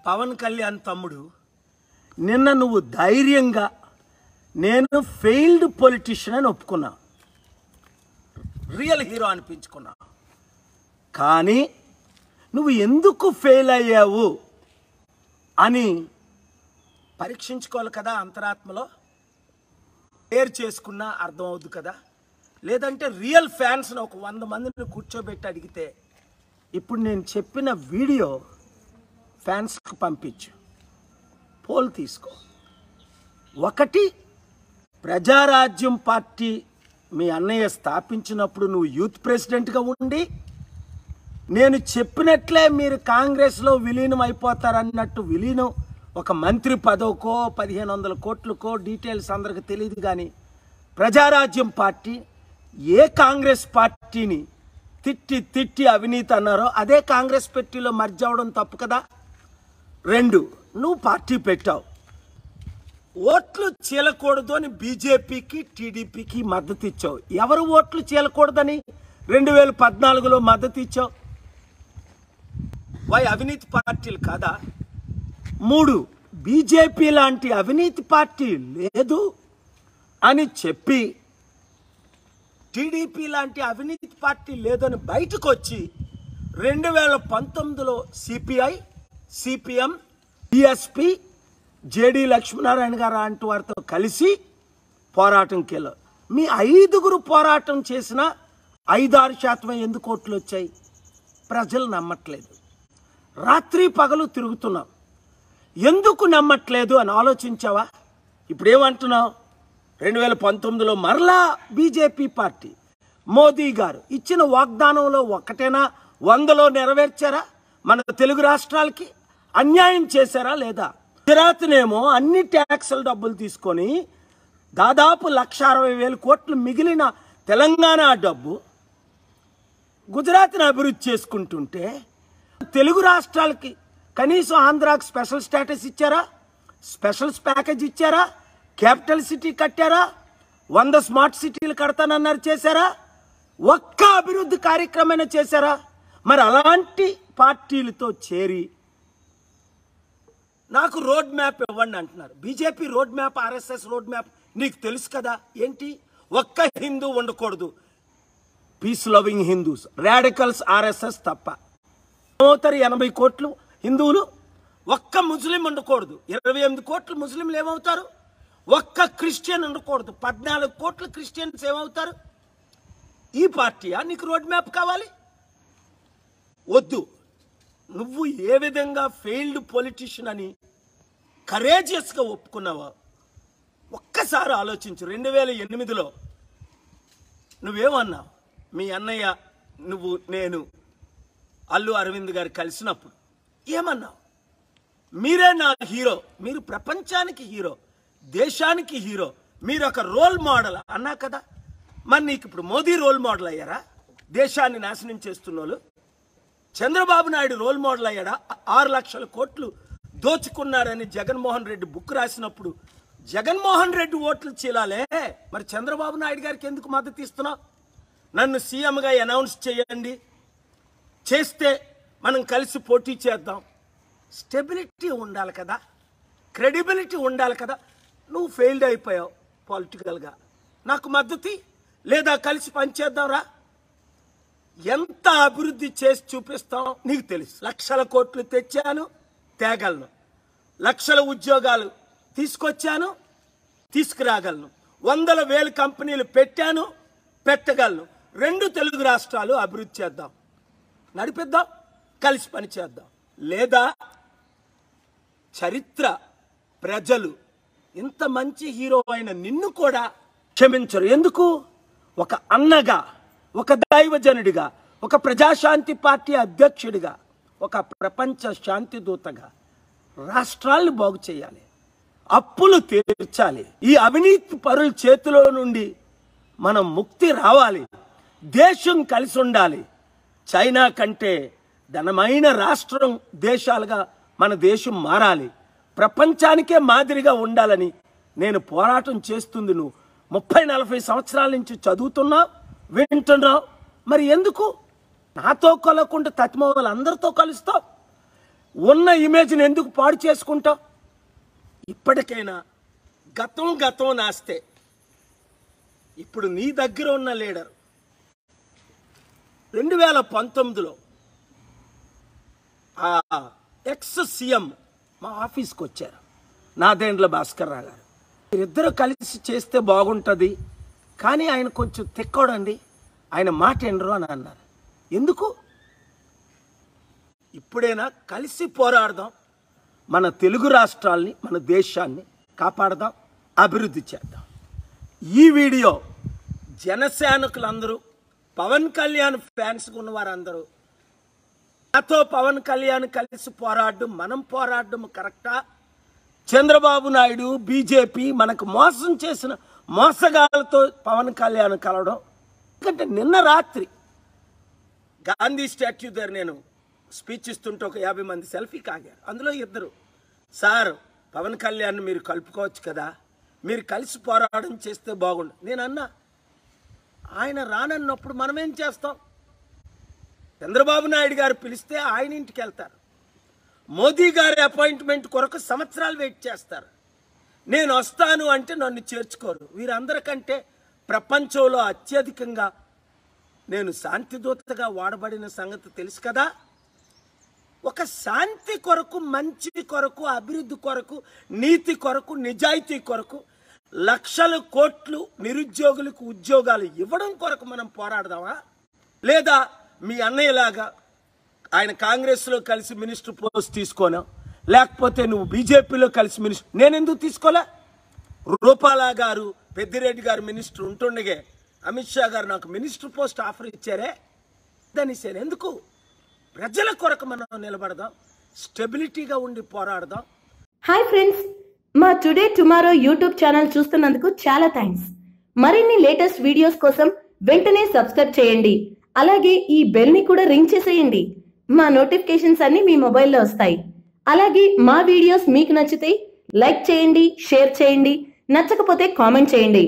పవన్ కళ్యాణ్ తమ్ముడు నిన్న నువ్వు ధైర్యంగా నేను ఫెయిల్డ్ పొలిటీషియన్ అని ఒప్పుకున్నా, రియల్ హీరో అనిపించుకున్నా. కానీ నువ్వు ఎందుకు ఫెయిల్ అయ్యావు అని పరీక్షించుకోవాలి కదా, అంతరాత్మలో షేర్ చేసుకున్నా అర్థం అవుద్ది కదా. లేదంటే రియల్ ఫ్యాన్స్ని ఒక 100 మందిని కూర్చోబెట్టి అడిగితే ఇప్పుడు నేను చెప్పిన వీడియో ఫ్యాన్స్కి పంపించు, పోల్ తీసుకో. ఒకటి, ప్రజారాజ్యం పార్టీ మీ అన్నయ్య స్థాపించినప్పుడు నువ్వు యూత్ ప్రెసిడెంట్గా ఉండి నేను చెప్పినట్లే మీరు కాంగ్రెస్లో విలీనం అయిపోతారన్నట్టు విలీనం ఒక మంత్రి పదవికో 1500 కోట్లకో డీటెయిల్స్ అందరికి తెలియదు. కానీ ప్రజారాజ్యం పార్టీ ఏ కాంగ్రెస్ పార్టీని తిట్టి తిట్టి అవినీతి అన్నారో అదే కాంగ్రెస్ పార్టీలో మర్జ్ అవ్వడం తప్పు కదా. 2, నువ్వు పార్టీ పెట్టావు, ఓట్లు చీలకూడదు అని బీజేపీకి టీడీపీకి మద్దతు ఇచ్చావు. ఎవరు ఓట్లు చీలకూడదని 2014లో మద్దతు ఇచ్చావు? అవినీతి పార్టీలు కాదా? 3, బీజేపీ లాంటి అవినీతి పార్టీ లేదు అని చెప్పి టీడీపీ లాంటి అవినీతి పార్టీ లేదని బయటకు వచ్చి 2019లో CPI, CPM, BSP, JD Lakshminarayana గారు లాంటి వారితో కలిసి పోరాటంకి వెళ్ళారు. మీ 5గురు పోరాటం చేసిన 5-6% ఎందుకు ఓట్లు వచ్చాయి? ప్రజలు నమ్మట్లేదు. రాత్రి పగలు తిరుగుతున్నాం, ఎందుకు నమ్మట్లేదు అని ఆలోచించావా? ఇప్పుడేమంటున్నావు? 2019లో మరలా బీజేపీ పార్టీ మోదీ గారు ఇచ్చిన వాగ్దానంలో ఒకటేనా 100లో నెరవేర్చారా? మన తెలుగు రాష్ట్రాలకి అన్యాయం చేశారా లేదా? గుజరాత్నేమో అన్ని ట్యాక్సుల డబ్బులు తీసుకొని దాదాపు 1,60,000 కోట్లు మిగిలిన తెలంగాణ డబ్బు గుజరాత్ని అభివృద్ధి చేసుకుంటుంటే తెలుగు రాష్ట్రాలకి కనీసం ఆంధ్రాకి స్పెషల్ స్టేటస్ ఇచ్చారా? స్పెషల్ ప్యాకేజ్ ఇచ్చారా? క్యాపిటల్ సిటీ కట్టారా? 100 స్మార్ట్ సిటీలు కడతానన్నారు, చేశారా? ఒక్క అభివృద్ధి కార్యక్రమమైనా చేశారా? మరి అలాంటి పార్టీలతో చేరి నాకు రోడ్ మ్యాప్ ఇవ్వండి అంటున్నారు. BJP road map, RSS road map నీకు తెలుసు కదా. ఏంటి? ఒక్క హిందూ ఉండకూడదు, peace loving Hindus, radicals RSS తప్ప. ఏమవుతారు 80 కోట్లు హిందువులు? ఒక్క ముస్లిం ఉండకూడదు, 28 కోట్లు ముస్లింలు ఏమవుతారు? ఒక్క క్రిస్టియన్ ఉండకూడదు, 14 కోట్లు క్రిస్టియన్స్ ఏమవుతారు? ఈ పార్టీయా నీకు రోడ్ మ్యాప్ కావాలి? వద్దు. నువ్వు ఏ విధంగా ఫెయిల్డ్ పొలిటీషియన్ అని కరేజియస్గా ఒప్పుకున్నావా ఒక్కసారి ఆలోచించు. 2008లో నువ్వేమన్నావు? మీ అన్నయ్య, నువ్వు, నేను అల్లు అరవింద్ గారు కలిసినప్పుడు ఏమన్నావు? మీరే నా హీరో, మీరు ప్రపంచానికి హీరో, దేశానికి హీరో, మీరు ఒక రోల్ మోడల్ అన్నా కదా. మరి నీకు ఇప్పుడు మోదీ రోల్ మోడల్ అయ్యారా? దేశాన్ని నాశనం చేస్తున్నోళ్ళు. చంద్రబాబు నాయుడు రోల్ మోడల్ అయ్యాడా? 6 లక్షల కోట్లు దోచుకున్నారని జగన్మోహన్ రెడ్డి బుక్ రాసినప్పుడు జగన్మోహన్ రెడ్డి ఓట్లు చీలాలే, మరి చంద్రబాబు నాయుడు గారికి ఎందుకు మద్దతు ఇస్తున్నావు? నన్ను సీఎంగా అనౌన్స్ చేయండి, చేస్తే మనం కలిసి పోటీ చేద్దాం. స్టెబిలిటీ ఉండాలి కదా, క్రెడిబిలిటీ ఉండాలి కదా. నువ్వు ఫెయిల్డ్ అయిపోయావు పొలిటికల్గా. నాకు మద్దతు లేదా కలిసి పనిచేద్దాం రా. ఎంత అభివృద్ధి చేసి చూపిస్తాం నీకు తెలుసు. 1,00,000 కోట్లు తెచ్చాను, తేగలను. 1,00,000 ఉద్యోగాలు తీసుకొచ్చాను, తీసుకురాగలను. 100,000 కంపెనీలు పెట్టాను, పెట్టగలను. 2 తెలుగు రాష్ట్రాలు అభివృద్ధి చేద్దాం, నడిపిద్దాం, కలిసి పని చేద్దాం. లేదా చరిత్ర, ప్రజలు ఇంత మంచి హీరో అయిన నిన్ను కూడా క్షమించరు. ఎందుకు? ఒక అన్నగా, ఒక దైవజనుడిగా, ఒక ప్రజాశాంతి పార్టీ అధ్యక్షుడిగా, ఒక ప్రపంచ శాంతి దూతగా రాష్ట్రాలను బాగు చేయాలి, అప్పులు తీర్చాలి, ఈ అవినీతి పరుల చేతిలో నుండి మనం ముక్తి రావాలి, దేశం కలిసి ఉండాలి. చైనా కంటే ధనమైన రాష్ట్రం, దేశాలుగా మన దేశం మారాలి, ప్రపంచానికే మాదిరిగా ఉండాలని నేను పోరాటం చేస్తుంది. నువ్వు 30-40 సంవత్సరాల నుంచి చదువుతున్నావు, వింటున్నావు. మరి ఎందుకు నాతో కలవకుండా తత్మవాళ్ళు అందరితో కలుస్తావు? ఉన్న ఇమేజ్ని ఎందుకు పాడు చేసుకుంటావు? ఇప్పటికైనా గతం నాస్తే ఇప్పుడు నీ దగ్గర ఉన్న లీడర్ 2019లో ఆ ఎక్స్ సీఎం మా ఆఫీస్కి వచ్చారు, నాదెండ్ల భాస్కర్ రావు గారు. మీరిద్దరూ కలిసి చేస్తే బాగుంటుంది, కానీ ఆయన కొంచెం తెక్కోడండి, ఆయన మాట ఎండరు అని అన్నారు. ఎందుకు? ఇప్పుడైనా కలిసి పోరాడదాం, మన తెలుగు రాష్ట్రాల్ని మన దేశాన్ని కాపాడదాం, అభివృద్ధి చేద్దాం. ఈ వీడియో జనసేనకులందరూ, పవన్ కళ్యాణ్ ఫ్యాన్స్ ఉన్న వారందరూ నాతో పవన్ కళ్యాణ్ కలిసి పోరాడడం, మనం పోరాడడం కరెక్టా? చంద్రబాబు నాయుడు బీజేపీ మనకు మోసం చేసిన మోసగాళ్ళతో పవన్ కళ్యాణ్ కలవడం. ఎందుకంటే నిన్న రాత్రి గాంధీ స్టాట్యూ దగ్గర నేను స్పీచ్ ఇస్తుంటే ఒక 50 మంది సెల్ఫీ కాగారు. అందులో ఇద్దరు, సార్ పవన్ కళ్యాణ్ మీరు కలుపుకోవచ్చు కదా, మీరు కలిసి పోరాటం చేస్తే బాగుండు. నేను అన్నా, ఆయన రానన్నప్పుడు మనం ఏం చేస్తాం? చంద్రబాబు నాయుడు గారు పిలిస్తే ఆయన ఇంటికి వెళ్తారు, మోదీ గారి అపాయింట్మెంట్ కొరకు సంవత్సరాలు వెయిట్ చేస్తారు. నేను వస్తాను అంటే నన్ను చేర్చుకోరు. వీరందరికంటే ప్రపంచంలో అత్యధికంగా నేను శాంతిదూతగా వాడబడిన సంగతి తెలుసు కదా. ఒక శాంతి కొరకు, మంచి కొరకు, అభివృద్ధి కొరకు, నీతి కొరకు, నిజాయితీ కొరకు లక్షల కోట్లు నిరుద్యోగులకు ఉద్యోగాలు ఇవ్వడం కొరకు మనం పోరాడదామా? లేదా మీ అన్నయ్యలాగా ఆయన కాంగ్రెస్లో కలిసి మినిస్టర్ పోస్ట్ తీసుకోనా, లేకపోతే నువ్వు బీజేపీలో కలిసి మినిస్టర్, నేను ఎందుకు తీసుకోలే? రూపాలా గారు, పెద్దిరెడ్డి గారు మినిస్టర్ ఉంటుండగే అమిత్ షా గారు నాకు మినిస్టర్ పోస్ట్ ఆఫర్ ఇచ్చారే, దాన్ని ఎందుకు? ప్రజల కొరకు మనం నిలబడదాం, స్టెబిలిటీగా ఉండి పోరాడదాం. హాయ్ ఫ్రెండ్స్, మా టుడే టుమారో యూట్యూబ్ ఛానల్ చూస్తున్నందుకు చాలా థ్యాంక్స్. మరిన్ని లేటెస్ట్ వీడియోస్ కోసం వెంటనే సబ్స్క్రైబ్ చేయండి. అలాగే ఈ బెల్ ని కూడా రింగ్ చేసేయండి. మా నోటిఫికేషన్స్ అన్ని మీ మొబైల్లో వస్తాయి. అలాగే మా వీడియోస్ మీకు నచ్చితే లైక్ చేయండి, షేర్ చేయండి, నచ్చకపోతే కామెంట్ చేయండి.